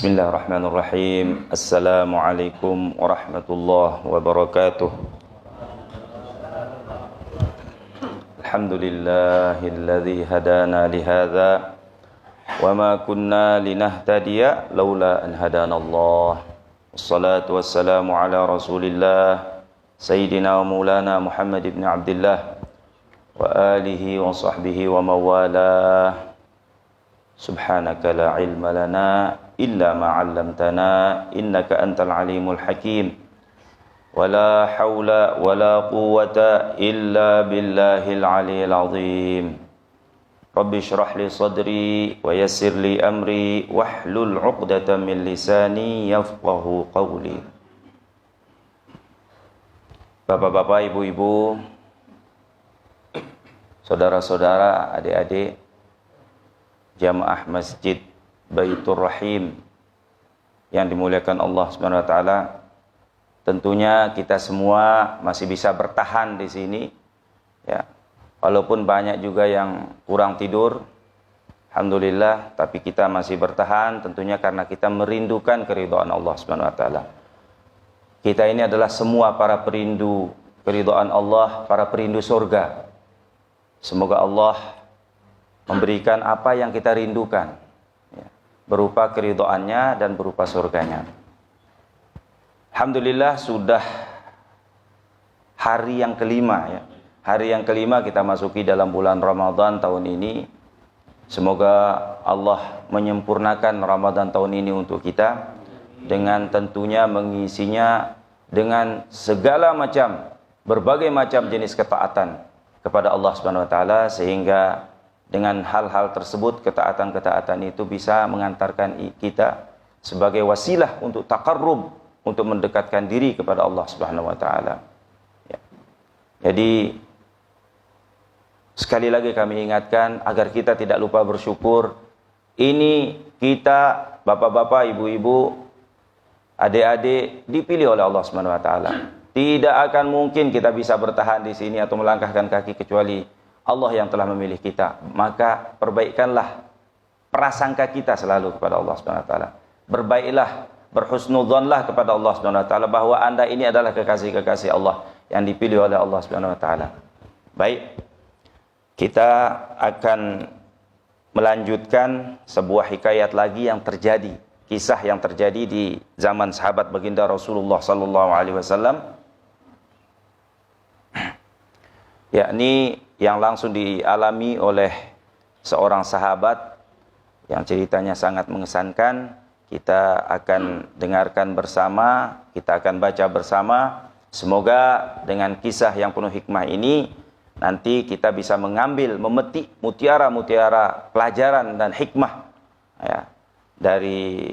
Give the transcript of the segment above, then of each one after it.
Bismillahirrahmanirrahim. Assalamualaikum warahmatullahi wabarakatuh. Alhamdulillahilladzi hadana lihadza wa ma kunna linahtadiya laula an hadanallah. Wassalatu wassalamu ala Rasulillah Sayyidina wa Maulana Muhammad ibn Abdullah wa alihi wa sahbihi wa mawalah. Subhanaka la ilma lana illa ma 'allamtana innaka antal alimul hakim. Wala haula wala quwwata illa billahil aliyil azim. Rabbi shrah li sadri wa yassir li amri wahlul 'uqdatam min lisani yafqahu qawli. Bapak-bapak, ibu-ibu, saudara-saudara, adik-adik jamaah Masjid Baitur Rahim yang dimuliakan Allah Subhanahu wa taala, tentunya kita semua masih bisa bertahan di sini ya. Walaupun banyak juga yang kurang tidur, alhamdulillah, tapi kita masih bertahan tentunya karena kita merindukan keridhaan Allah Subhanahu wa taala. Kita ini adalah semua para perindu keridhaan Allah, para perindu surga. Semoga Allah memberikan apa yang kita rindukan ya, berupa keridhaannya dan berupa surganya. Alhamdulillah sudah hari yang kelima ya. Hari yang kelima kita masuki dalam bulan Ramadan tahun ini. Semoga Allah menyempurnakan Ramadan tahun ini untuk kita dengan tentunya mengisinya dengan segala macam, berbagai macam jenis ketaatan kepada Allah Subhanahu wa taala, sehingga dengan hal-hal tersebut, ketaatan-ketaatan itu bisa mengantarkan kita sebagai wasilah untuk taqarrub, untuk mendekatkan diri kepada Allah Subhanahu wa taala. Ya. Jadi sekali lagi kami ingatkan agar kita tidak lupa bersyukur. Ini kita, bapak-bapak, ibu-ibu, adik-adik, dipilih oleh Allah Subhanahu wa taala. Tidak akan mungkin kita bisa bertahan di sini atau melangkahkan kaki kecuali Allah yang telah memilih kita. Maka perbaikanlah prasangka kita selalu kepada Allah Subhanahu wa taala. Berbaiklah, berhusnudzonlah kepada Allah Subhanahu wa taala bahwa Anda ini adalah kekasih-kekasih Allah yang dipilih oleh Allah Subhanahu wa taala. Baik. Kita akan melanjutkan sebuah hikayat lagi yang terjadi, kisah yang terjadi di zaman sahabat baginda Rasulullah sallallahu alaihi wasallam. Yakni yang langsung dialami oleh seorang sahabat yang ceritanya sangat mengesankan. Kita akan dengarkan bersama, kita akan baca bersama. Semoga dengan kisah yang penuh hikmah ini nanti kita bisa mengambil, memetik mutiara-mutiara pelajaran dan hikmah ya, dari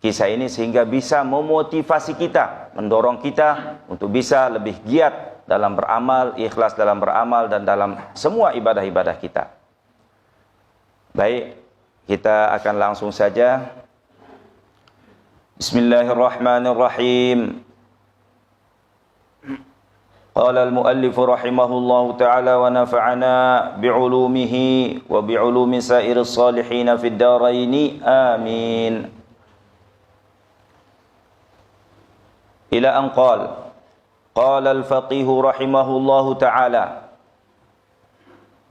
kisah ini, sehingga bisa memotivasi kita, mendorong kita untuk bisa lebih giat dalam beramal, ikhlas dalam beramal dan dalam semua ibadah-ibadah kita. Baik, kita akan langsung saja. Bismillahirrahmanirrahim. Qala al-muallif rahimahullahu ta'ala wa nafa'ana bi'ulumihi wa bi'ulumi sa'iris salihin fid dharain. Amin. Ila an qala Qala al-faqih rahimahullahu ta'ala.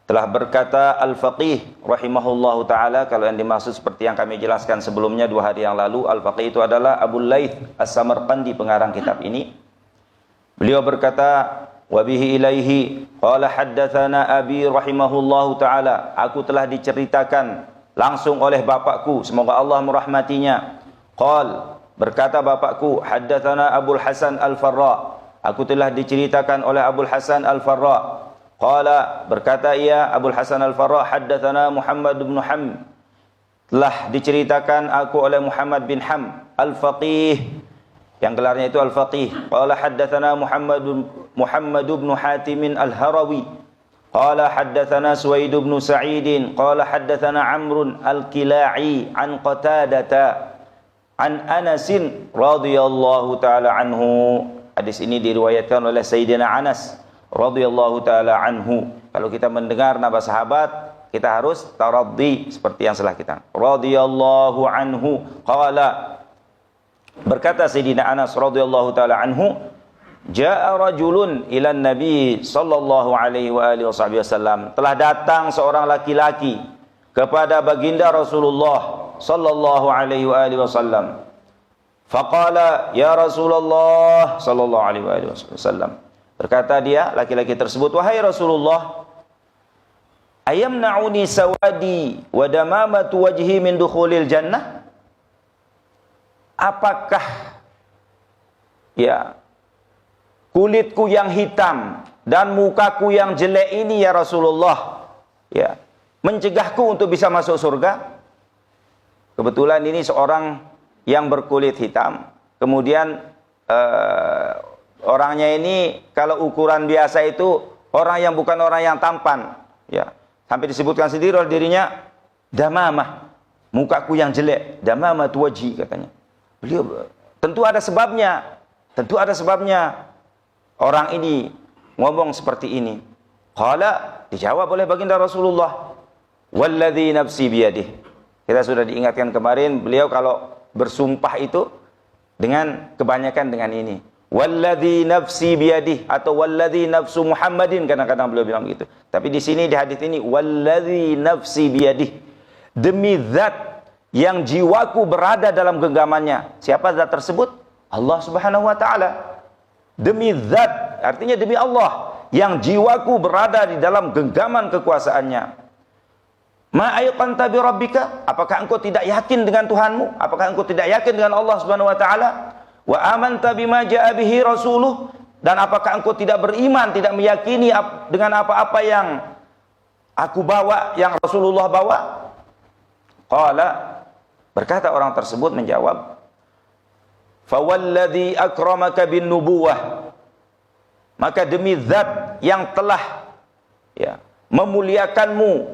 Telah berkata al-faqih rahimahullahu ta'ala. Kalau yang dimaksud seperti yang kami jelaskan sebelumnya 2 hari yang lalu, al-faqih itu adalah Abul Laith As-Samarqandi, pengarang kitab ini. Beliau berkata, wa bihi ilaihi qala haddatsana abi rahimahullahu ta'ala. Aku telah diceritakan langsung oleh bapakku, semoga Allah merahmatinya. Qal, berkata bapakku, haddatsana Abul Hasan Al-Farra. Aku telah diceritakan oleh Abul Hasan Al-Farra. Qala, berkata ia Abul Hasan Al-Farra, haddatsana Muhammad bin Ham. Telah diceritakan aku oleh Muhammad bin Ham Al-Faqih, yang gelarnya itu Al-Faqih. Qala haddatsana Muhammad bin Hatim Al-Harawi. Qala haddatsana Suwaid bin Sa'id. Qala haddatsana Amr Al-Kila'i an Qatadata an Anas radhiyallahu taala anhu. Hadis ini diriwayatkan oleh Sayyidina Anas radhiyallahu taala anhu. Kalau kita mendengar nama sahabat, kita harus taraddi seperti yang telah kita. Radhiyallahu anhu qala, Berkata Sayyidina Anas radhiyallahu taala anhu, "Ja'a rajulun ila Nabi sallallahu alaihi wa alihi wasallam." Telah datang seorang laki-laki kepada baginda Rasulullah sallallahu alaihi wa alihi wasallam. Faqala, "Ya Rasulullah sallallahu alaihi wa alihi wasallam." Berkata dia, laki-laki tersebut, "Wahai Rasulullah, ayamna'uni sawadi wa damamatu wajhi min dukhulil jannah?" Apakah ya kulitku yang hitam dan mukaku yang jelek ini ya Rasulullah ya mencegahku untuk bisa masuk surga? Kebetulan ini seorang yang berkulit hitam. Kemudian orangnya ini kalau ukuran biasa itu orang yang bukan orang yang tampan ya. Sampai disebutkan sendiri oleh dirinya, damamah, mukaku yang jelek, damamah wajhi katanya. Beliau tentu ada sebabnya. Tentu ada sebabnya orang ini ngomong seperti ini. Qala, dijawab oleh baginda Rasulullah, "Walladzi nafsi biyadih." Kita sudah diingatkan kemarin, beliau kalau bersumpah itu dengan kebanyakan dengan ini. "Walladzi nafsi biyadih" atau "Walladzi nafsu Muhammadin", kadang-kadang beliau bilang begitu. Tapi di sini di hadis ini "Walladzi nafsi biyadih", demi zat yang jiwaku berada dalam genggamannya. Siapa zat tersebut? Allah Subhanahu wa taala. Demi zat, artinya demi Allah yang jiwaku berada di dalam genggaman kekuasaannya. Ma ayqanta bi rabbika? Apakah engkau tidak yakin dengan Tuhanmu? Apakah engkau tidak yakin dengan Allah Subhanahu wa taala? Wa amanta bima jaa bihi rasuluh? Dan apakah engkau tidak beriman, tidak meyakini dengan apa-apa yang aku bawa, yang Rasulullah bawa? Qala, berkata orang tersebut menjawab, "Fawalladzi akramaka bin nubuwah." Maka demi zat yang telah ya memuliakanmu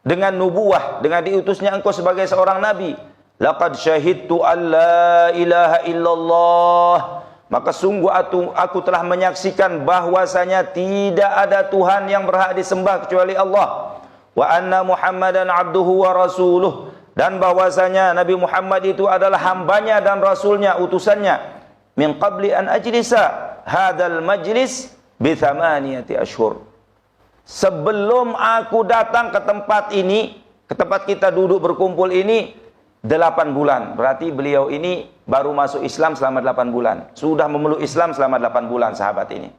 dengan nubuwah, dengan diutusnya engkau sebagai seorang nabi, laqad syahidtu an la ilaha illallah, maka sungguh aku telah menyaksikan bahwasanya tidak ada Tuhan yang berhak disembah kecuali Allah, wa anna Muhammadan abduhu wa rasuluh, dan bahwasanya Nabi Muhammad itu adalah hambanya dan rasulnya, utusannya, min qabli an ajlisa hadal majlis bi thamaniyati ashhur, sebelum aku datang ke tempat ini, ke tempat kita duduk berkumpul ini 8 bulan. Berarti beliau ini baru masuk Islam selama 8 bulan. Sudah memeluk Islam selama 8 bulan sahabat ini.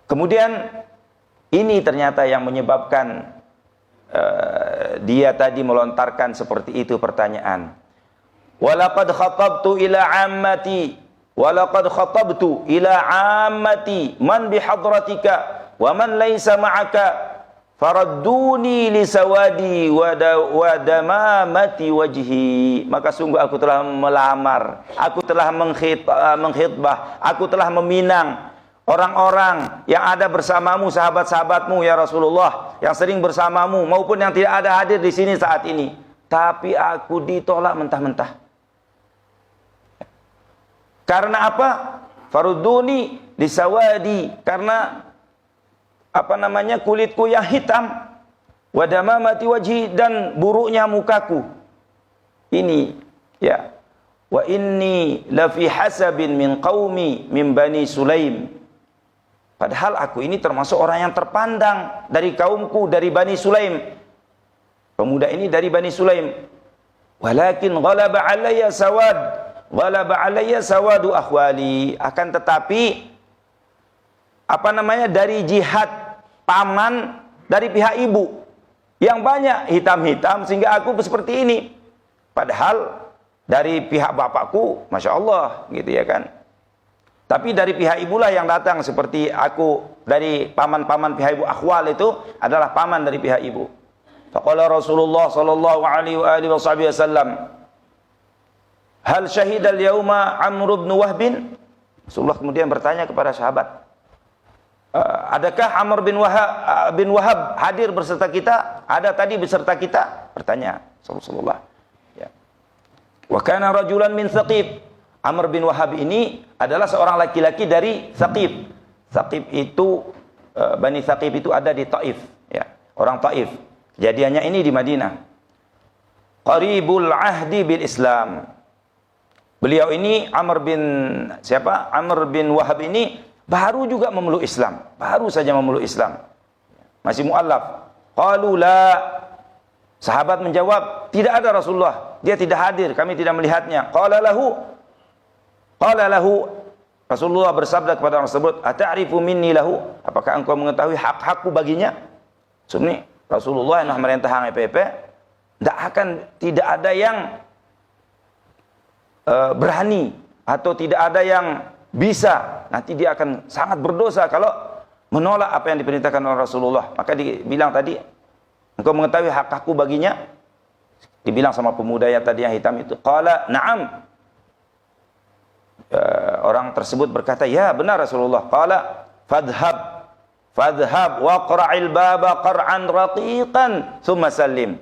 Kemudian ini ternyata yang menyebabkan dia tadi melontarkan seperti itu pertanyaan. Walaqad khatabtu ila ammati, walaqad khatabtu ila ammati man bihadratika wa man laysa ma'aka faradduni li sawadi wa damamati wajhi. Maka sungguh aku telah melamar, aku telah mengkhitbah, aku telah meminang orang-orang yang ada bersamamu, sahabat-sahabatmu ya Rasulullah, yang sering bersamamu maupun yang tidak ada hadir di sini saat ini, tapi aku ditolak mentah-mentah. Karena apa? Faruduni disawadi, karena kulitku yang hitam, wadamamati wajhi, dan buruknya mukaku. Ini ya, wa inni la fi hasabin min qaumi min bani Sulaim. Padahal aku ini termasuk orang yang terpandang dari kaumku, dari Bani Sulaim. Pemuda ini dari Bani Sulaim. Walakin ghalaba alayya sawadu akhwali. Akan tetapi dari jihad paman dari pihak ibu yang banyak hitam-hitam sehingga aku seperti ini. Padahal dari pihak bapakku, Masya Allah, gitu ya kan. Tapi dari pihak ibulah yang datang, seperti aku dari paman-paman pihak ibu, akhwal itu adalah paman dari pihak ibu. Faqala Rasulullah sallallahu alaihi wasallam, hal syahidal yauma Amr bin Wahb? Rasulullah kemudian bertanya kepada sahabat, adakah Amr bin Wahab hadir beserta kita? Ada tadi beserta kita? Bertanya Rasulullah. Ya. Wa kana rajulan min Thaqif. Amr bin Wahab ini adalah seorang laki-laki dari Thaqif. Thaqif itu Bani Thaqif itu ada di Taif, ya, orang Taif. Kejadiannya ini di Madinah. Qaribul ahdi bil Islam. Beliau ini Amr bin Wahab ini baru juga memeluk Islam, baru saja memeluk Islam, masih mu'allaf. Qalu la, sahabat menjawab, tidak ada Rasulullah, dia tidak hadir, kami tidak melihatnya. Qala lahu, Rasulullah bersabda kepada orang tersebut, ata'rifu minni lahu, apakah engkau mengetahui hak-hakku baginya? Sebenarnya Rasulullah yang merintah hang EPP, tidak ada yang berani atau tidak ada yang bisa, nanti dia akan sangat berdosa kalau menolak apa yang diperintahkan oleh Rasulullah. Maka dibilang tadi, engkau mengetahui hak-hakku baginya? Dibilang sama pemuda yang tadi yang hitam itu, qala na'am. Orang tersebut berkata, ya benar Rasulullah. Qala fadhhab wa qra'il baba qar'an raqiqan thumma sallim.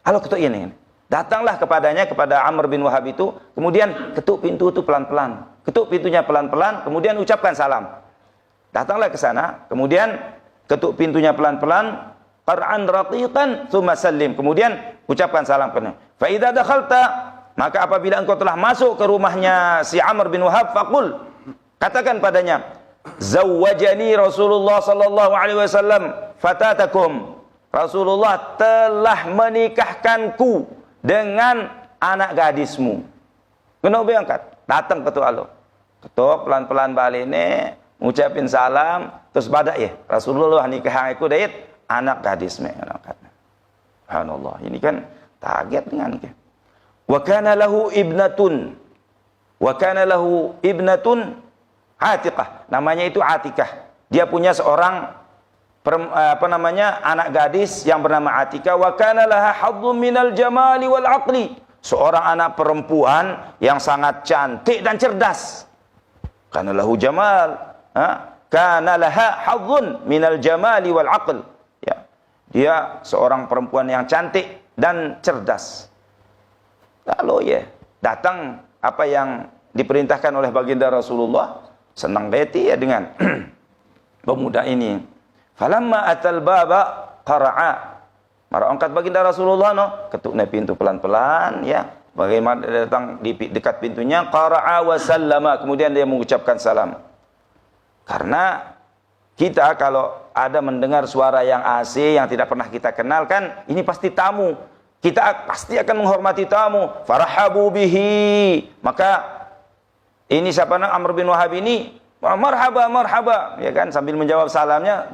Kalau ketuk ini, datanglah kepadanya, kepada Amr bin Wahab itu, kemudian ketuk pintu itu pelan-pelan. Ketuk pintunya pelan-pelan, kemudian ucapkan salam. Datanglah ke sana, kemudian ketuk pintunya pelan-pelan, qar'an raqiqan thumma sallim. Kemudian ucapkan salam kepadanya. Fa idza dakhalta, maka apabila engkau telah masuk ke rumahnya si Amr bin Wahab, faqul, katakan padanya, zawwajani Rasulullah sallallahu alaihi wasallam fatatakum. Rasulullah telah menikahkanku dengan anak gadismu. Kena berangkat, datang ketua lo. Ketuk pelan-pelan balik ini, ngucapin salam, terus badak ya. Rasulullah nikah aku dait anak gadismu. Subhanallah, ini kan target dengan wa kana lahu ibnatun Atiqah, namanya itu Atikah. Dia punya seorang anak gadis yang bernama Atikah. Wa kana laha haddun minal jamali wal aqli, seorang anak perempuan yang sangat cantik dan cerdas. Kana lahu jamal, kana laha haddun minal jamali wal aql. Ya. Dia seorang perempuan yang cantik dan cerdas. Lalu ya, datang apa yang diperintahkan oleh baginda Rasulullah, senang beti ya dengan pemuda ini. Falamma atal baba qara'a, mara angkat baginda Rasulullah ketuknya pintu pelan-pelan ya. Bagaimana datang di dekat pintunya, qara'a wa sallama, kemudian dia mengucapkan salam. Karena kita kalau ada mendengar suara yang asing yang tidak pernah kita kenal kan, ini pasti tamu. Kita pasti akan menghormati tamu. Farahabu bihi. Maka ini siapa namanya Amr bin Wahab ini, marhaba marhaba, ya kan, sambil menjawab salamnya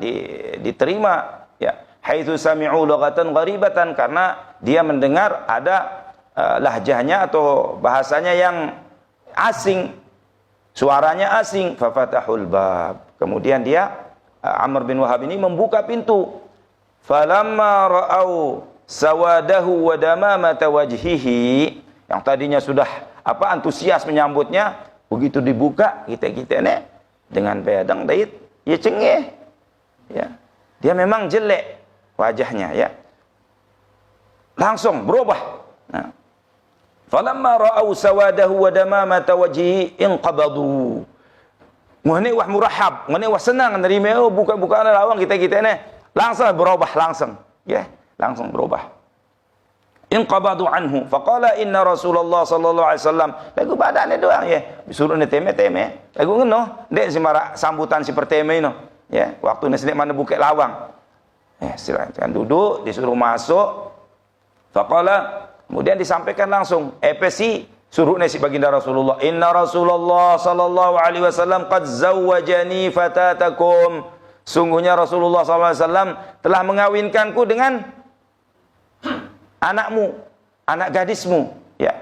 diterima ya. Haitsu sami'u lughatan gharibatan, karena dia mendengar ada lahjahnya atau bahasanya yang asing, suaranya asing. Fafatahul bab. Kemudian dia Amr bin Wahab ini membuka pintu. Falamma ra'au sawadahu wa damamata wajhihi, yang tadinya sudah antusias menyambutnya, begitu dibuka kita nih dengan pedang dait ya cengeh ya, dia memang jelek wajahnya ya, langsung berubah. Nah, falamma ra'au sawadahu wa damamata wajhihi inqabadu, ngene wah murahab, ngene wah senang nerima buka-bukaan lawang kita nih, langsung berubah langsung ya, langsung berubah. Inqabadu anhu faqala inna Rasulullah sallallahu alaihi wasallam, lagu badane doang ya, disuruh ne teme-teme lagu ngono ndek simara sambutan si perteme ino ya, waktu nesnek mana buka lawang ya, silakan duduk, disuruh masuk. Faqala, kemudian disampaikan langsung si suruh si baginda Rasulullah, inna Rasulullah sallallahu alaihi wasallam qad zawwajani fatatakum, sungguhnya Rasulullah sallallahu alaihi wasallam telah mengawinkanku dengan anakmu, anak gadismu ya,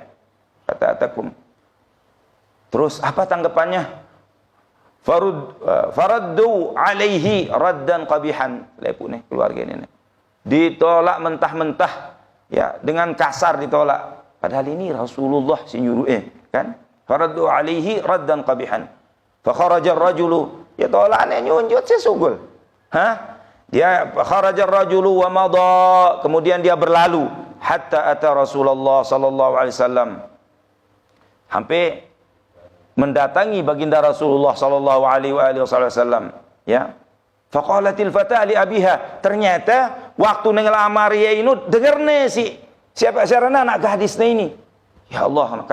fatatakum. Terus apa tanggapannya? Faraddu alaihi raddan qabihan, lepu nih keluarga ini nih, ditolak mentah-mentah ya, dengan kasar ditolak, padahal ini Rasulullah si nyuruh kan. Faraddu alaihi raddan qabihan fa kharaja ar-rajulu, ya tolaknya nyunjut sesugul dia kharaja ar-rajulu wa madha, kemudian dia berlalu hatta ata Rasulullah sallallahu alaihi wasallam, hampir mendatangi baginda Rasulullah sallallahu alaihi wasallam ya. Faqalatil fatah li abiha, ternyata waktu ngelamar ya ini dengerne siapa anak gadisnya ini, ya Allah,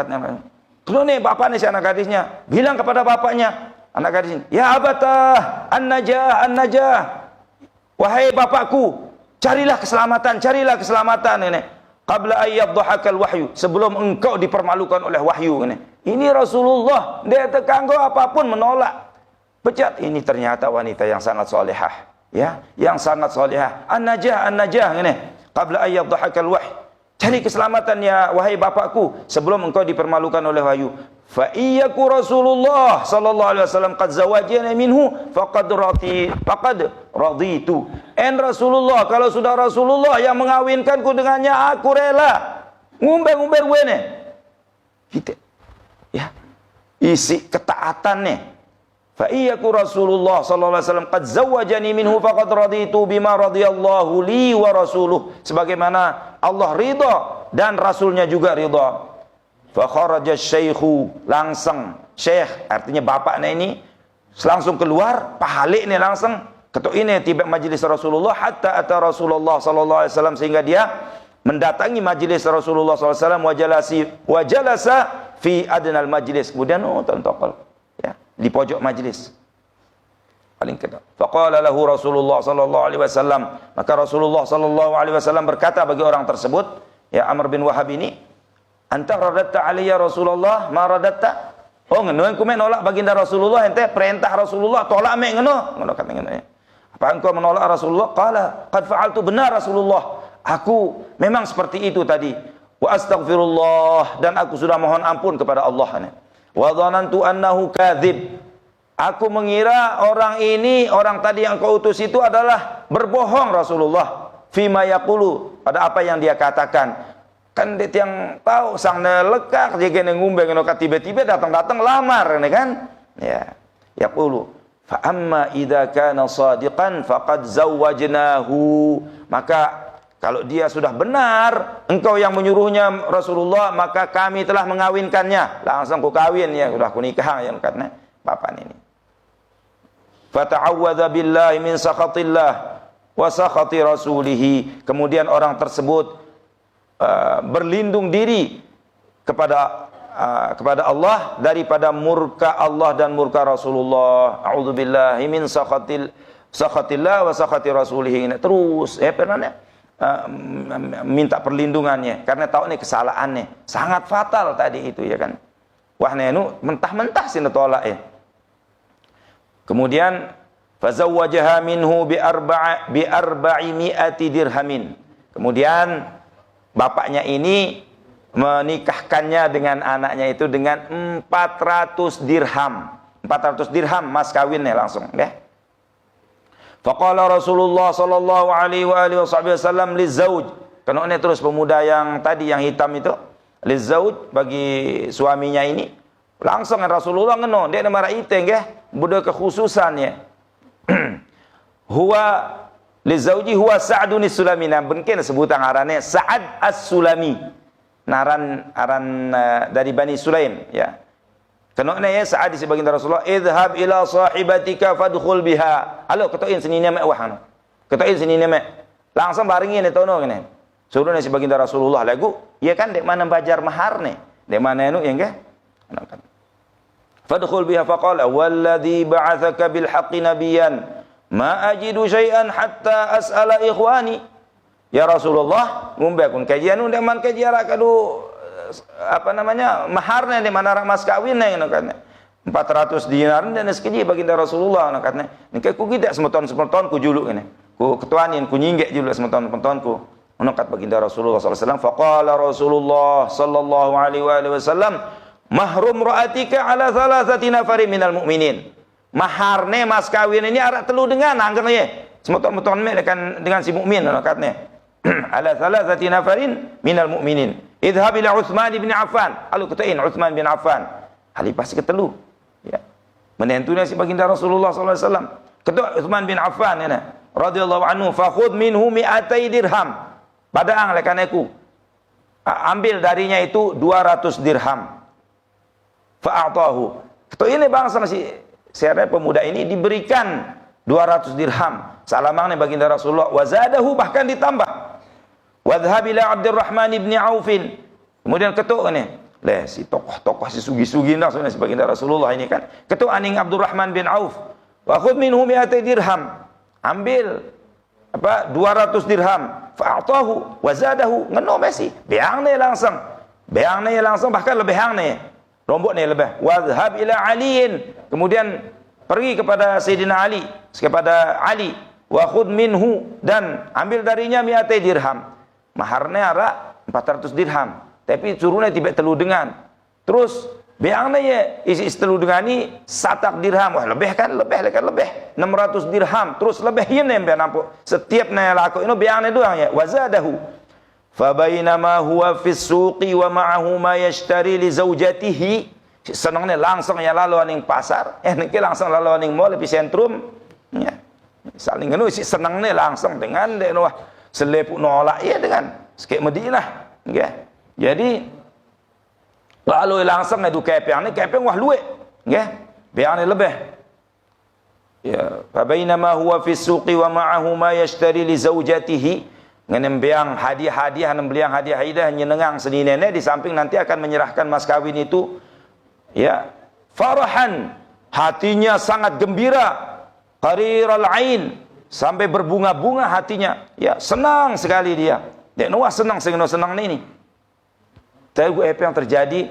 Terus nih bapak nih si anak gadisnya bilang kepada bapaknya, anak gadisnya, ya abatah, an-najah, an-najah. Wahai bapakku, carilah keselamatan ini. Qabla ayyadhahakal wahyu, sebelum engkau dipermalukan oleh wahyu ini. Ini Rasulullah, dia terganggu apapun menolak. Pecat, ini ternyata wanita yang sangat solehah, ya, yang sangat solehah. An-najah, an-najah ini. Qabla ayyadhahakal wahyu. Cari keselamatan ya wahai bapakku sebelum engkau dipermalukan oleh wahyu. Fa iyyaku Rasulullah sallallahu alaihi wasallam qad zawajana minhu faqad raditu. Rasulullah, kalau sudah Rasulullah yang mengawinkanku dengannya, aku rela. Ngumber wene. Kita ya isi ketaatan nih. Fa iyyaku Rasulullah sallallahu alaihi wasallam qad zawwajani minhu faqad raditu bima radiyallahu li wa rasuluh, sebagaimana Allah ridha dan rasulnya juga ridha. Fa kharaja syaikhu, langsung syekh artinya bapaknya ini langsung keluar, pahalik ini langsung ketuk ini tiba majlis Rasulullah hatta ata Rasulullah sallallahu alaihi wasallam, sehingga dia mendatangi majlis Rasulullah sallallahu alaihi wasallam wa jalasa fi adnal majlis, kemudian tentokol ya di pojok majlis paling kedua. Faqala lahu Rasulullah sallallahu alaihi wasallam, maka Rasulullah sallallahu alaihi wasallam berkata bagi orang tersebut, ya Amr bin Wahab ini, anta radatta alaiya Rasulullah ma radatta. Oh ngono engkau menolak baginda Rasulullah, ente perintah Rasulullah tolak mek ngono kata ngono ya. Apa engkau menolak Rasulullah? Qala qad fa'altu, benar Rasulullah, aku memang seperti itu tadi. Wa astaghfirullah, dan aku sudah mohon ampun kepada Allah. Wa dhanantu annahu kadzib, aku mengira orang ini, orang tadi yang kau utus itu adalah berbohong Rasulullah. Fima yaqulu, pada apa yang dia katakan. Kan dia yang tahu sang lekak jika ngumbe ngono tiba-tiba datang lamar ini kan. Ya. Yaqulu fa amma idza kana shadiqan faqad zawwajnahu, maka kalau dia sudah benar, engkau yang menyuruhnya Rasulullah, maka kami telah mengawinkannya. Langsung ku kawin ya, sudah ku nikah ya katanya bapak ini. Fata'awwadza billahi min sakhatillah wa sakhati rasulih. Kemudian orang tersebut berlindung diri kepada Allah daripada murka Allah dan murka Rasulullah. A'udzubillahi min sakhatillah wa sakhati rasulih. Terus pernah minta perlindungannya karena tahu nih kesalahannya sangat fatal tadi itu ya kan. Wah nenu mentah-mentah sih tolak ya. Kemudian fazawwajaha minhu bi arba'imi'ati dirhamin. Kemudian bapaknya ini menikahkannya dengan anaknya itu dengan 400 dirham. 400 dirham mas kawinnya langsung ya. Faqala Rasulullah sallallahu alaihi wasallam lizauj. Karena ini terus pemuda yang tadi yang hitam itu lizauj bagi suaminya ini. Langsung Rasulullah ngeno, dia nama raite nggih, budak kekhususannya. Huwa lizauji huwa Sa'dun as-Sulami, mungkin sebutan arannya Sa'ad as-Sulami. Naran aran dari Bani Sulaim ya. Kenapa ya Sa'ad di sebagian Rasulullah, idhab ila sahibatika fadkhul biha. Halo, ketuin sini mek wahana. Ketuin sini mek. Langsung baringin itu no ngene. Suruh si sebagian Rasulullah lagu, ya kan dek mana bajar mahar nih. Dek mana anu ya enggak? Fadkhul biha faqala walladzi ba'atsaka bil haqqi nabiyyan ma ajidu syai'an hatta as'ala ikhwani. Ya Rasulullah, ngumbekun kajian undang man kajian kadu apa namanya maharnya di mana mas kawinnya katanya 400 dinar dan sekian baginda Rasulullah katanya nek ku tidak semeton ku juluk ini ku ketuanin ku nyinggek juluk semeton ku kat baginda Rasulullah sallallahu alaihi wasallam. Faqala Rasulullah sallallahu alaihi wasallam mahrum ra'atika ala thalathati nafarin minal mu'minin. Maharnya mas kawin ini arak telu dengan anggernya semeton dengan si mukmin katanya ala thalathati nafarin minal mu'minin. Idhab ila Utsman bin Affan. Lalu ketain Utsman bin Affan. Hal pasti ketelu. Ya. Menentunya si baginda Rasulullah sallallahu alaihi wasallam. Ketua Utsman bin Affan ya. Radhiyallahu anhu, fakhudh minhu 200 dirham. Padang lekaneku. Ambil darinya itu 200 dirham. Fa'atahu. Ketua ini bangsa si pemuda ini diberikan 200 dirham. Salamangnya baginda Rasulullah wa zadahu, bahkan ditambah. Wadhhab ila Abdurrahman ibn Auf. Kemudian ketuk ini, Leh si tokoh-tokoh si sugi-sugi nak sebenarnya sebaginda Rasulullah ini kan. Ketua aning Abdurrahman bin Auf. Wa khudh minhu 200 dirham. Ambil 200 dirham. Fa'atahu wa zadahu. Ngeno Messi. Beang ni langsung. Beang ni langsung bahkan lebih hang ni. Rombok ni lebih. Wa dhhab ila Aliin. Kemudian pergi kepada Sayyidina Ali, kepada Ali. Wa khudh minhu, dan ambil darinya 200 dirham. Maharnya ara 400 dirham. Tapi suruhnya tiba telu dengan. Terus beangnya ya isi telu dengan ni satak dirham. Wah lebih kan, lebih 600 dirham. Terus lebih ini yang nampak. Setiap naya laku ini beangnya doang ya. Wazadahu. Fa bainama huwa fis suqi wa ma'ahu ma yashtari li zaujatihi. Senangnya langsung ya lalu aning pasar. Niki langsung lalu aning mall epicentrum. Ya. Saling ngenu si senangnya langsung dengan dek wah selepuk nolak ya dengan sikit Madinah. Nggih. Jadi lalu langsung ngadu kepeng ni kepeng wah luwe. Nggih. Beang ni lebih. Ya, fa bainama huwa fi suqi wa ma'ahu ma yashtari li zaujatihi. Ngenem beang hadiah-hadiah, beliang hadiah-hadiah nyenengang seni nenek di samping nanti akan menyerahkan mas kawin itu. Ya, farahan, hatinya sangat gembira, qariral ain, sampai berbunga-bunga hatinya. Ya, senang sekali dia. Dek Noah senang ni. Tapi apa yang terjadi?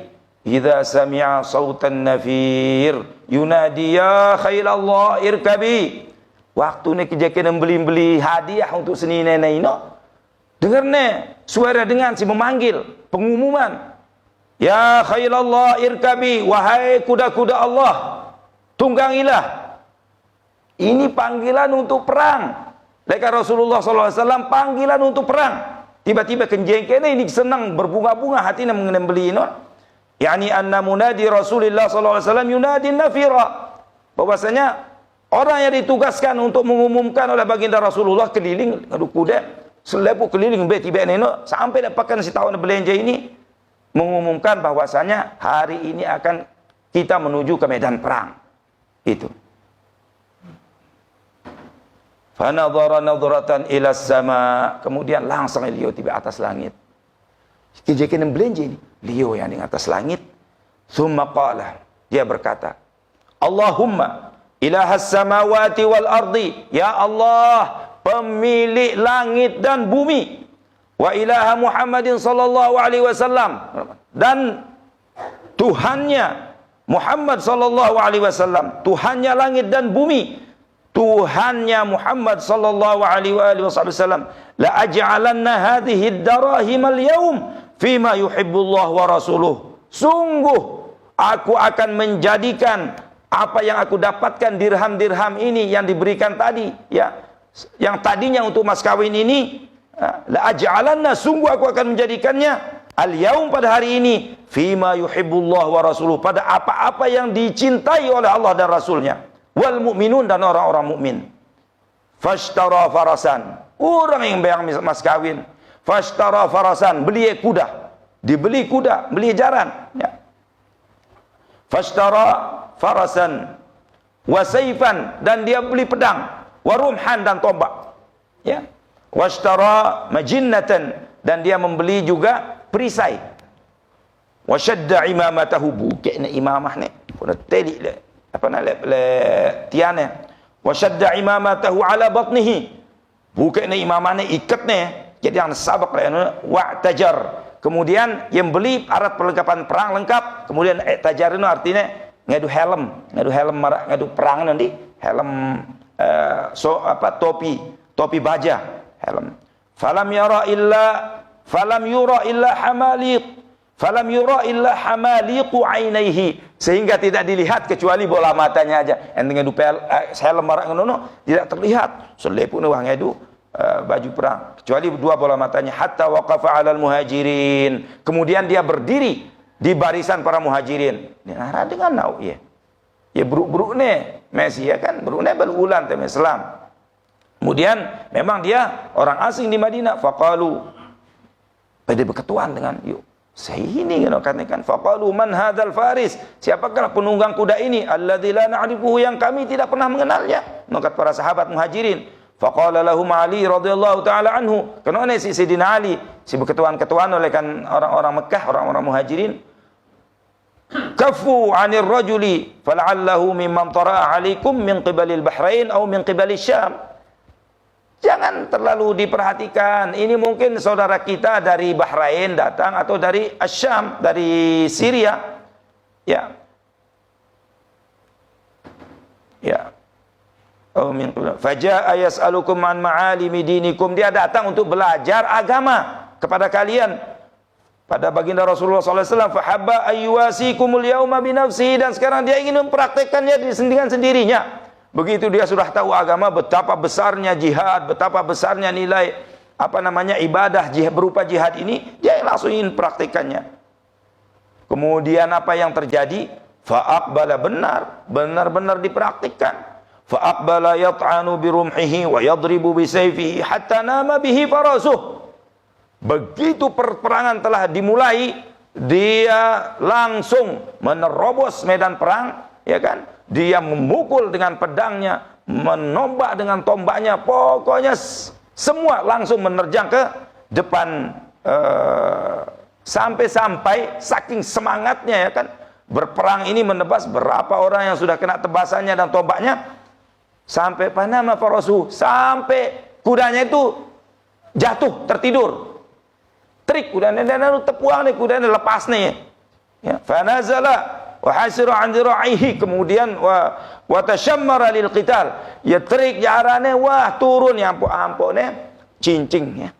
Idza sami'a sautan nafir yunadi ya khailallah irkabi. Waktu ni kejakan beli hadiah untuk seni nenek ini. Dengar ni suara dengan si memanggil pengumuman. Ya khailallah irkabi, wahai kuda-kuda Allah, tunggangilah. Ini panggilan untuk perang. Leka Rasulullah SAW panggilan untuk perang. Tiba-tiba kenjengke ini senang berbunga-bunga hatinya mengenai beli ini. Yani anna munadi Rasulullah SAW yunadi nafira. Bahwasanya orang yang ditugaskan untuk mengumumkan oleh baginda Rasulullah keliling, aduh kuda, selepu keliling tiba ini sampai dapatkan si tahun belanja ini mengumumkan bahwasanya hari ini akan kita menuju ke medan perang. Itu. Fanadhara nadratan ila sama, kemudian langsung beliau tiba atas langit. Kejakan belanja ini, beliau yang di atas langit. Tsumma qala, dia berkata, Allahumma ilahas samawati wal ardi, ya Allah, pemilik langit dan bumi, wa ilaha Muhammadin sallallahu alaihi wasallam, dan Tuhannya Muhammad sallallahu alaihi wasallam, Tuhannya langit dan bumi, Tuhannya Muhammad sallallahu alaihi wasallam, la aj'alanna hadhihi ad-darahim al-yawm fima yuhibbullah wa rasuluh. Sungguh aku akan menjadikan apa yang aku dapatkan dirham-dirham ini yang diberikan tadi, ya, yang tadinya untuk mas kawin ini, la aj'alanna, sungguh aku akan menjadikannya al-yaum, pada hari ini, fima yuhibbullah wa rasuluh, pada apa-apa yang dicintai oleh Allah dan Rasulnya. Wal mu'minun, dan orang-orang mukmin. Fashtara farasan, orang yang bayang mas kawin. Fashtara farasan, beli kuda, dibeli kuda, beli jaran. Ya. Fashtara farasan, wasaifan, dan dia beli pedang, warumhan, dan tombak. Ya. Washtara majinnatan, dan dia membeli juga perisai. Washadda imamatahu, bukiknya imamah ni, pun telik le. Apa nak le tiannya. Washadda imamatahu ala batnihi, bukannya imamahnya ikatnya jadi yang sabak le. Wa'tajar, kemudian yang beli alat perlengkapan perang lengkap. Kemudian tajar itu artinya ngadu helm ngadu perang nanti helm, topi baja, helm. Falam yura illa hamaliqu ainaihi, sehingga tidak dilihat kecuali bola matanya aja. Enteng ngadu helm marak ngono tidak terlihat. Selepuk ni wang ngadu baju perang kecuali dua bola matanya. Hatta waqafa 'alal muhajirin, kemudian dia berdiri di barisan para muhajirin. Dia arah dengan nau ya. Ya buruk-buruk ni Messi ya kan, buruk ni berulan tem Islam. Kemudian memang dia orang asing di Madinah. Faqalu, pada berketuan dengan yuk sehini katakan, faqalu man hadzal faris, siapakah penunggang kuda ini, alladzi la na'rifuhu, yang kami tidak pernah mengenalnya. Maka para sahabat muhajirin. Faqala lahum Ali radhiyallahu taala anhu, kenapa si Sayyidina Ali si berketuan-ketuan oleh kan orang-orang Mekah, orang-orang muhajirin. kafu 'anir rajuli fal'allahu mimman tara'a 'alaikum min qibalil Bahrain atau min qibalil Syam. Jangan terlalu diperhatikan. Ini mungkin saudara kita dari Bahrain datang atau dari Syam, dari Syria. Ya. Ya. Oh min qibal. Faja'a yas'alukum an ma'alimi dinikum. Dia datang untuk belajar agama kepada kalian. Pada baginda Rasulullah SAW, fahabba ayyuwasikumul yauma binafsihi, dan sekarang dia ingin mempraktekkannya dengan sendirinya. Begitu dia sudah tahu agama, betapa besarnya jihad, betapa besarnya nilai ibadah jihad, berupa jihad ini, dia langsung ingin praktekannya. Kemudian apa yang terjadi? Fa'aqbala, benar-benar dipraktikkan. Fa'aqbala yat'anu birumhihi wa yadribu bisayfihi hatta nama bihi farasuh. Begitu perperangan telah dimulai, dia langsung menerobos medan perang, ya kan? Dia memukul dengan pedangnya, menombak dengan tombaknya, pokoknya semua langsung menerjang ke depan, sampai-sampai saking semangatnya, ya kan, berperang ini menebas berapa orang yang sudah kena tebasannya dan tombaknya, sampai panama farasu, sampai kudanya itu jatuh tertidur, trik kudanya, dan tepuang nih kudanya, lepas nih, ya, fanazala wa hasira an dhira'ihi, kemudian wa tashammara lil qital, ya trik jarane, wah turun ya ampun nih cincing nih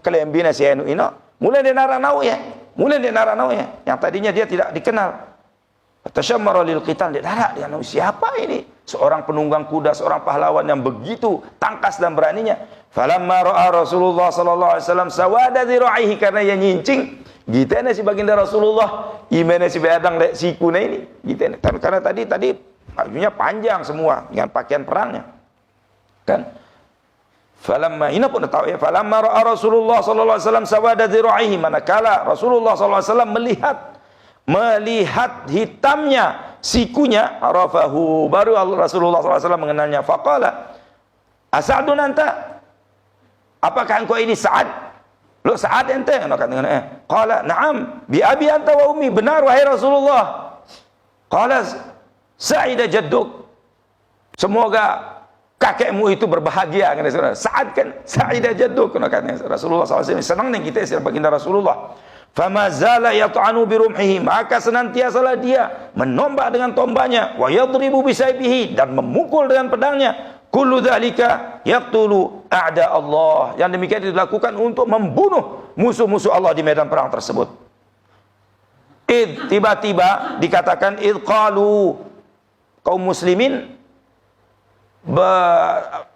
kelembina si anu ino mulai dia naranau ya, yang tadinya dia tidak dikenal. Tashammara lil qital, dia darah, dia siapa ini? Seorang penunggang kuda, seorang pahlawan yang begitu tangkas dan beraninya. Falamma ra'a Rasulullah sallallahu alaihi wasallam sawada dhira'ihi, karena ia nyincing gitana si baginda Rasulullah, imene si bedang dek sikuna ini gitana, karena tadi bajunya panjang semua dengan pakaian perangnya kan. Falamma, ini pun tahu ya, falamma ra'a Rasulullah sallallahu alaihi wasallam sawada dhira'ihi, manakala Rasulullah sallallahu alaihi wasallam melihat hitamnya sikunya, arafahu, baru Rasulullah sallallahu alaihi wasallam mengenalnya. Faqala As'adun anta, apakah engkau ini Sa'ad? Lo Sa'ad ente? Qala na'am bi abi anta wa ummi, benar wahai Rasulullah. Qala sa'ida jadduk, semoga kakekmu itu berbahagia. Sa'ad kan sa'ida jadduk, Rasulullah SAW senang dengan kita baginda Rasulullah. Fama zala yat'anu bi rumhihi, maka senantiasalah dia menombak dengan tombaknya, wa yadribu bisayfihi, dan memukul dengan pedangnya. Kullu dzalika yaqtulu a'da Allah, yang demikian dilakukan untuk membunuh musuh-musuh Allah di medan perang tersebut. Tiba-tiba dikatakan qalu, kaum muslimin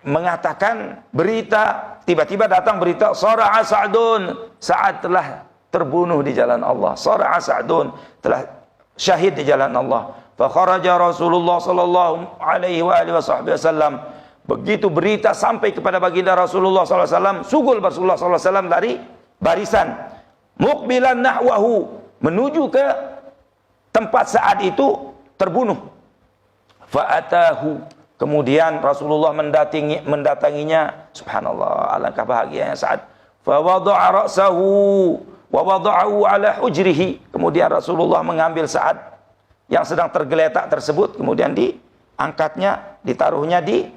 mengatakan berita, tiba-tiba datang berita, sara'a Sa'dun, Sa'ad telah terbunuh di jalan Allah, sara'a Sa'dun, telah syahid di jalan Allah. Fa kharaja Rasulullah sallallahu alaihi wasallam, begitu berita sampai kepada baginda Rasulullah SAW, sugul Rasulullah SAW dari barisan, muqbilan nahwahu, menuju ke tempat saat itu terbunuh. Fa'atahu, kemudian Rasulullah mendatanginya, subhanallah, alangkah bahagianya saat. Fa wada'a ra'sahu wa wada'ahu ala hujrihi, kemudian Rasulullah mengambil saat yang sedang tergeletak tersebut, kemudian diangkatnya, ditaruhnya di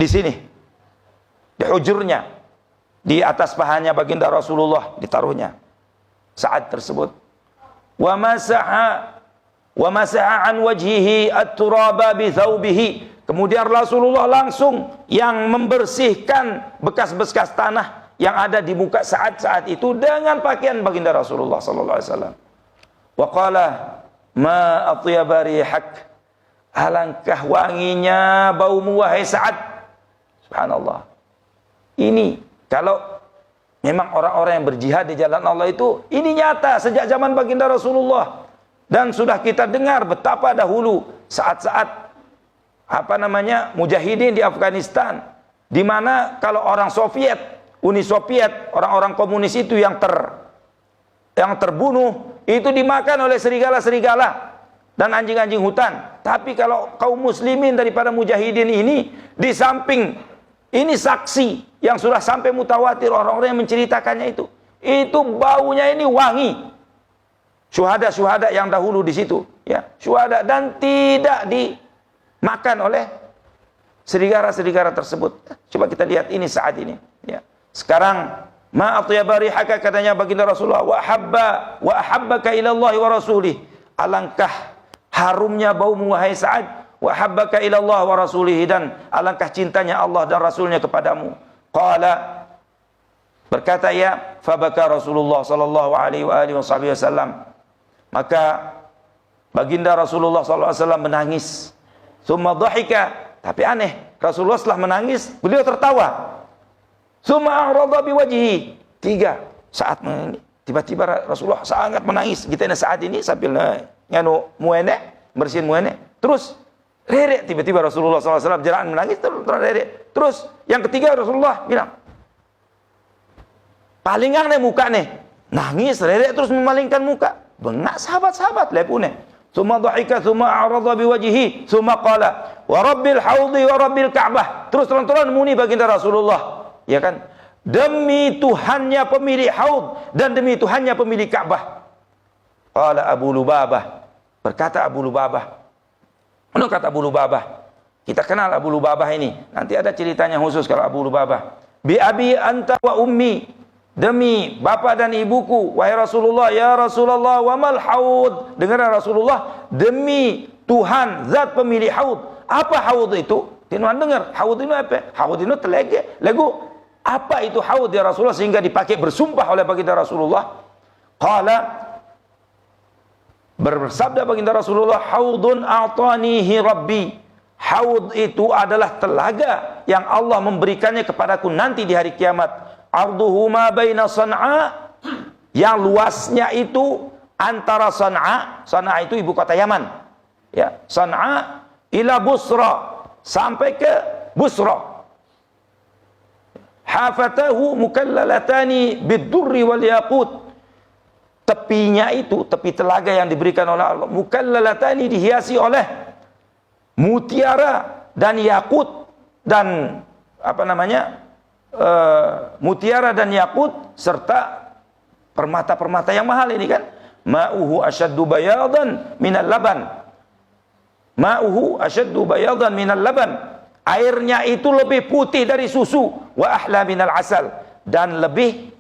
sini, di hujurnya, di atas pahanya baginda Rasulullah ditaruhnya saat tersebut. Wa masaha an wajhihi at-turaba bi thawbihi, kemudian Rasulullah langsung yang membersihkan bekas-bekas tanah yang ada di muka saat itu dengan pakaian baginda Rasulullah sallallahu alaihi wasallam. Wa qala ma atyaba rihak, alangkah wanginya baumu wahai Sa'ad. Subhanallah. Ini kalau memang orang-orang yang berjihad di jalan Allah itu, ini nyata sejak zaman baginda Rasulullah, dan sudah kita dengar betapa dahulu saat-saat mujahidin di Afghanistan, di mana kalau orang Soviet, Uni Soviet, orang-orang komunis itu yang terbunuh itu dimakan oleh serigala-serigala dan anjing-anjing hutan. Tapi kalau kaum muslimin daripada mujahidin ini, di samping ini saksi yang sudah sampai mutawatir, orang-orang yang menceritakannya itu baunya ini wangi. syuhada yang dahulu di situ, ya, syuhada, dan tidak dimakan oleh serigala-serigala tersebut. Coba kita lihat ini saat ini, ya. Sekarang ma atyaba rihaka, katanya baginda Rasulullah, wa ahabbaka ila Allah wa rasulih. Alangkah harumnya baumu wahai Sa'ad, wa ahabbaka ila Allah wa rasulih, dan alangkah cintanya Allah dan Rasulnya kepadamu. Qala, berkata ya, fabaka Rasulullah sallallahu alaihi wasallam. Maka baginda Rasulullah sallallahu alaihi wasallam menangis. Summa dhahika, tapi aneh, Rasulullah setelah menangis, beliau tertawa. Summa a'rada biwajhihi. 3 saat tiba-tiba Rasulullah sangat menangis. Kita saat ini sambil nganu muene, bersihin muene. Terus rerek, tiba-tiba Rasulullah sallallahu alaihi wasallam jalan menangis terus rerek. Terus yang ketiga Rasulullah bilang, palingan nih muka nih, nangis rerek terus memalingkan muka. Bengak sahabat-sahabat lepune. Summa dhahika summa a'rada biwajhihi summa qala wa rabbil haudi wa rabbil ka'bah. Terus terang-terangan muni baginda Rasulullah, ya kan, demi Tuhannya pemilik haud dan demi Tuhannya pemilik Ka'bah. Qala Abu Lubabah, berkata Abu Lubabah. Mana kata Abu Lubabah? Kita kenal Abu Lubabah ini. Nanti ada ceritanya khusus kalau Abu Lubabah. Bi abi anta wa ummi, demi bapa dan ibuku, wahai Rasulullah, ya Rasulullah, wa mal haud. Dengar Rasulullah, demi Tuhan zat pemilik haud. Apa haud itu? Tinuan dengar, haud itu apa? Haud itu telege. Lagu, apa itu haud ya Rasulullah sehingga dipakai bersumpah oleh baginda Rasulullah? Qala, bersabda baginda Rasulullah, haudun a'tanihi rabbi. Haud itu adalah telaga yang Allah memberikannya kepadaku nanti di hari kiamat. Arduhu ma baina San'a, yang luasnya itu antara San'a itu ibu kota Yaman, ya, San'a ila Busra, sampai ke Busra. Hafatahu mukallalatani bid-durri wal yaqut. Tepinya itu, tepi telaga yang diberikan oleh Allah, mukallalatani, dihiasi oleh mutiara dan yakut, dan apa namanya, mutiara dan yakut serta permata-permata yang mahal ini kan. Ma'uhu asyaddu bayadan minal laban. Ma'uhu asyaddu bayadan minal laban. Airnya itu lebih putih dari susu. Wa ahla minal asal, dan lebih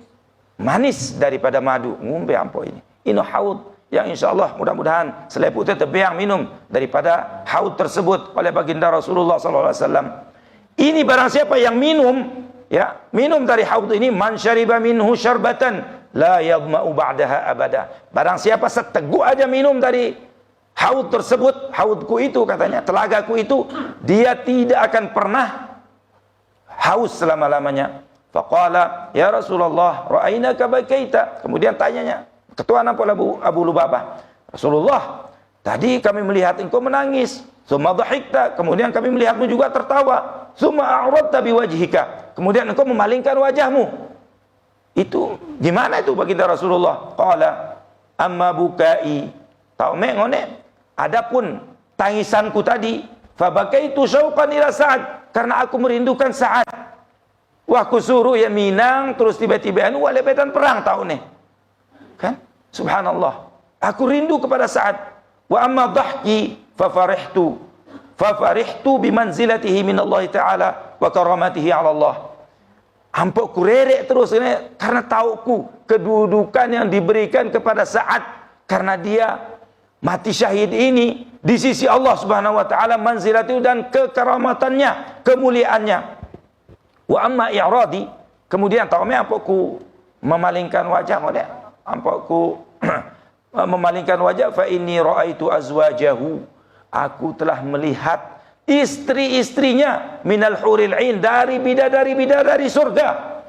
manis daripada madu. Ngombe ampo ini. Ini haud yang insyaallah mudah-mudahan seleput tetap yang minum daripada haud tersebut oleh baginda Rasulullah sallallahu alaihi wasallam. Ini barang siapa yang minum, ya, minum dari haud ini, man syariba minhu syarbatan la yadma'u ba'daha abada. Barang siapa seteguk aja minum dari haud tersebut, haudku itu katanya, telagaku itu, dia tidak akan pernah haus selama-lamanya. Faqala ya Rasulullah ra'ainaka bakaita. Kemudian tanyanya, ketua apa Abu Lubabah? Rasulullah, tadi kami melihat engkau menangis. Summa dhahikta, kemudian kami melihatmu juga tertawa. Summa a'radta biwajhika, kemudian engkau memalingkan wajahmu. Itu gimana itu baginda Rasulullah? Qala amma bukai, tau ngone, adapun tangisanku tadi, fa bakaitu syauqan ila Sa'ad, karena aku merindukan Sa'ad. Wah, kusuruh ya minang, terus tiba-tiba anu walebetan perang tau nih. Kan? Subhanallah. Aku rindu kepada Sa'ad. Wa amma dhahki fa farihtu bimanzilatihi minallahi ta'ala wa karamatihi 'ala Allah. Ampok kurerek terus ini karena tauku kedudukan yang diberikan kepada Sa'ad, karena dia mati syahid ini di sisi Allah Subhanahu wa taala, manzilatihi, dan kekeramatannya, kemuliaannya. Wa amma i'radi, kemudian taume ampokku memalingkan wajah mode, ampokku memalingkan wajah, fa inni raaitu azwajahu, aku telah melihat istri-istrinya, minal huril ain, dari bidadari-bidadari surga,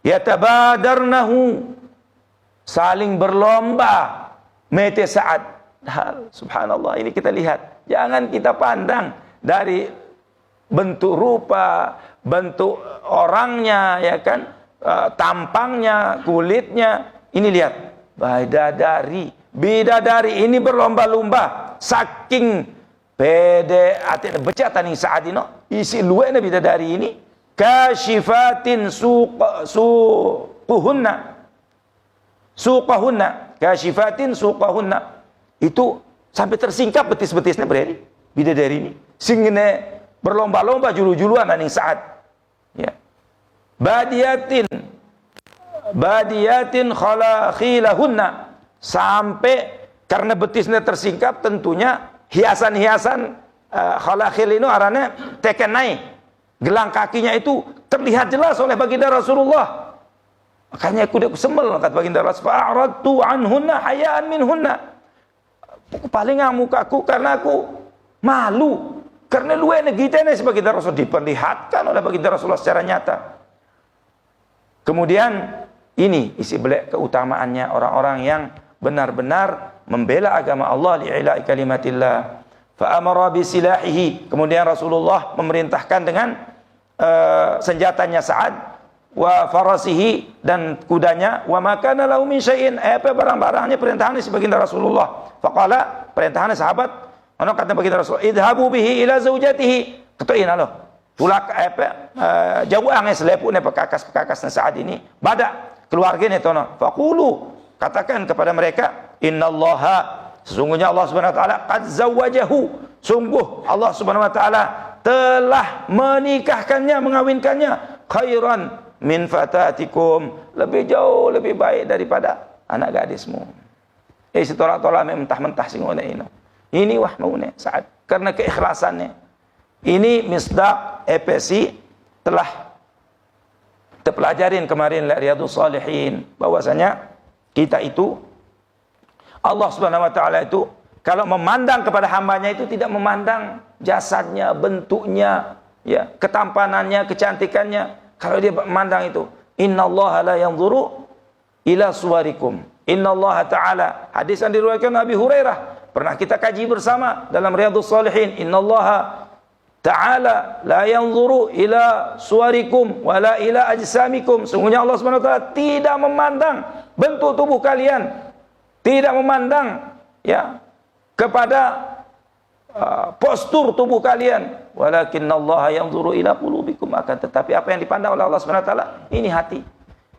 yatabadarnahu, saling berlomba mete Sa'ad. Subhanallah, ini kita lihat, jangan kita pandang dari bentuk rupa, bentuk orangnya, ya kan, tampangnya, kulitnya. Ini lihat, bidadari ini berlomba-lomba, saking pede ati becatan ning Sa'ad ino, isi luwene bidadari ini, kasyifatin suqahunna, kasyifatin suqahunna. Itu sampai tersingkap betis-betisnya berdiri bidadari ini. Singene berlomba-lomba julu-juluan aning Sa'ad. Ya. Badiyatin khalakhilahunna, sampai karena betisnya tersingkap tentunya hiasan-hiasan khalakhil itu arane tekenai, gelang kakinya itu terlihat jelas oleh baginda Rasulullah. Makanya aku semel kata baginda Rasulullah, fa'aradtu anhunna hayaan minhunna. Aku palingan mukaku karena aku malu, karena luwe negitene sebagai Rasul diperlihatkan oleh baginda Rasulullah secara nyata. Kemudian ini isi belek keutamaannya orang-orang yang benar-benar membela agama Allah li'ila'i kalimatillah. Fa'amara bisilahihi, kemudian Rasulullah memerintahkan dengan senjatanya Sa'ad, wa farasihi, dan kudanya, wa makana lahu min syai'in, apa barang-barangnya perintahnya sebaginda Rasulullah. Faqala, perintahnya sahabat, ana kata baginda Rasulullah, idhabu bihi ila zaujatihi, ketuin aloh tulak jauh angin selepuknya pekakas-pekakasnya Sa'ad ini badak keluarganya tono. Faqulu, katakan kepada mereka, innallaha, sesungguhnya Allah Subhanahu wa taala, qad zawwajahu, sungguh Allah Subhanahu wa taala telah menikahkannya, mengawinkannya, khairan min fatatikum, lebih jauh lebih baik daripada anak gadismu. Sitorak-torak mentah-mentah sing ngene ini. Ini wah maune Sa'ad karena keikhlasannya. Ini misdaq EPSI telah terpelajarin kemarin Riyadhus Shalihin, bahwasanya kita itu, Allah Subhanahu wa taala itu kalau memandang kepada hambanya itu tidak memandang jasadnya, bentuknya, ya, ketampanannya, kecantikannya. Kalau dia memandang itu, innallaha la yanzuru ila suwarikum. Innallaha ta'ala, hadis yang diriwayatkan Abi Hurairah, pernah kita kaji bersama dalam Riyadhus Shalihin, innallaha ta'ala la yanzuru ila suwarikum wala ila ajsamikum. Sungguhnya Allah Subhanahu wa taala tidak memandang bentuk tubuh kalian, tidak memandang, ya, kepada postur tubuh kalian, walakinallaha yanzuru ila qulubikum, akan tetapi apa yang dipandang oleh Allah Subhanahu wa taala ini hati.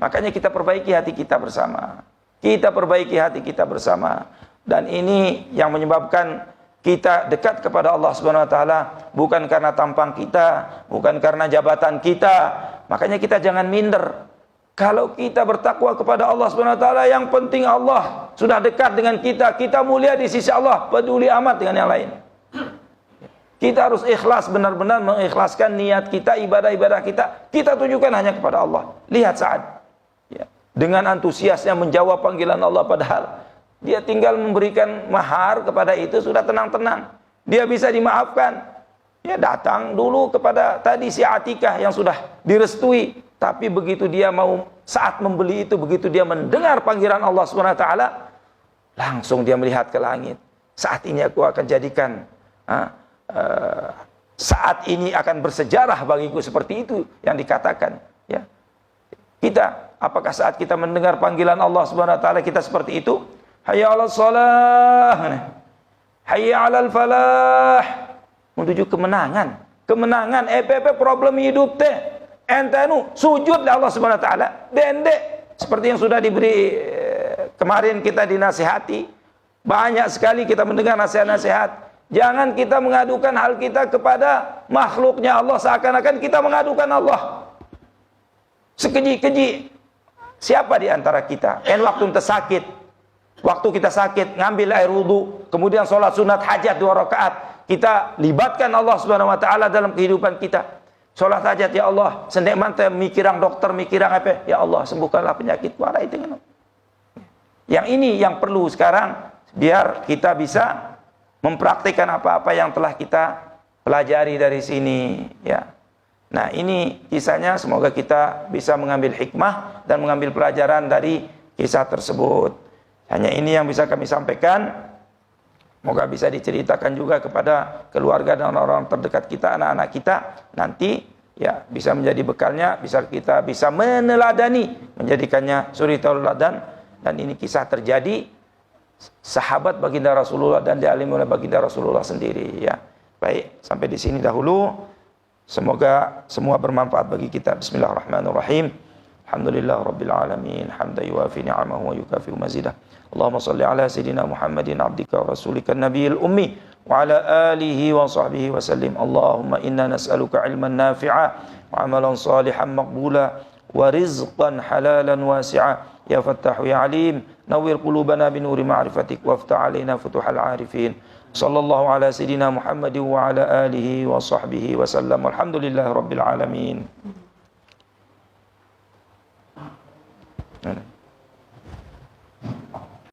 Makanya kita perbaiki hati kita bersama. Kita perbaiki hati kita bersama. Dan ini yang menyebabkan kita dekat kepada Allah Subhanahu wa taala, bukan karena tampang kita, bukan karena jabatan kita. Makanya kita jangan minder. Kalau kita bertakwa kepada Allah Subhanahu wa taala, yang penting Allah sudah dekat dengan kita, kita mulia di sisi Allah, peduli amat dengan yang lain. Kita harus ikhlas, benar-benar mengikhlaskan niat kita, ibadah-ibadah kita, kita tujukan hanya kepada Allah. Lihat Sa'ad, ya, dengan antusiasnya menjawab panggilan Allah, padahal dia tinggal memberikan mahar kepada itu sudah tenang-tenang. Dia bisa dimaafkan. Ya, datang dulu kepada tadi si Atikah yang sudah direstui. Tapi begitu dia mau, saat membeli itu, begitu dia mendengar panggilan Allah Subhanahu wa taala, langsung dia melihat ke langit. Saat ini aku akan jadikan, saat ini akan bersejarah bagiku, seperti itu yang dikatakan. Ya. Kita, apakah saat kita mendengar panggilan Allah Subhanahu wa taala kita seperti itu? Hayya 'alas shalah, hayya 'alal falah, menuju kemenangan. Kemenangan problem hidup teh entenu sujud Allah Subhanahu wa taala. Dendek seperti yang sudah diberi kemarin kita dinasihati. Banyak sekali kita mendengar nasihat-nasihat. Jangan kita mengadukan hal kita kepada makhluknya Allah seakan-akan kita mengadukan Allah. Sekeji-keji siapa di antara kita waktu kita sakit, waktu kita sakit ngambil air wudu, kemudian sholat sunat hajat 2 rakaat, kita libatkan Allah Subhanahu wa taala dalam kehidupan kita. Sholat hajat, ya Allah, sendek mantep mikirang dokter, mikirang apa, ya Allah sembuhkanlah penyakitku, ada itu kan. Yang ini yang perlu sekarang biar kita bisa mempraktikkan apa-apa yang telah kita pelajari dari sini, ya. Nah, ini kisahnya, semoga kita bisa mengambil hikmah dan mengambil pelajaran dari kisah tersebut. Hanya ini yang bisa kami sampaikan. Semoga bisa diceritakan juga kepada keluarga dan orang-orang terdekat kita, anak-anak kita. Nanti ya bisa menjadi bekalnya, kita bisa meneladani, menjadikannya suri tauladan. Dan ini kisah terjadi sahabat baginda Rasulullah dan dialami oleh baginda Rasulullah sendiri, ya. Baik, sampai di sini dahulu. Semoga semua bermanfaat bagi kita. Bismillahirrahmanirrahim. Alhamdulillah Rabbil Alamin, hamdan yuafi ni'amahu wa yukafi'u mazidah. Allahumma salli ala Sayyidina Muhammadin abdika wa rasulika nabiyil ummi wa ala alihi wa sahbihi wa sallim. Allahumma inna nas'aluka ilman nafi'a wa amalan salihan maqbula wa rizqan halalan wasi'a. Ya Fattahu ya Alim, nawwir qulubana bi nuri ma'rifatik waftah alaina futuhal arifin. Sallallahu ala Sayyidina Muhammadin wa ala alihi wa sahbihi wa sallam. Alhamdulillah Rabbil Alamin.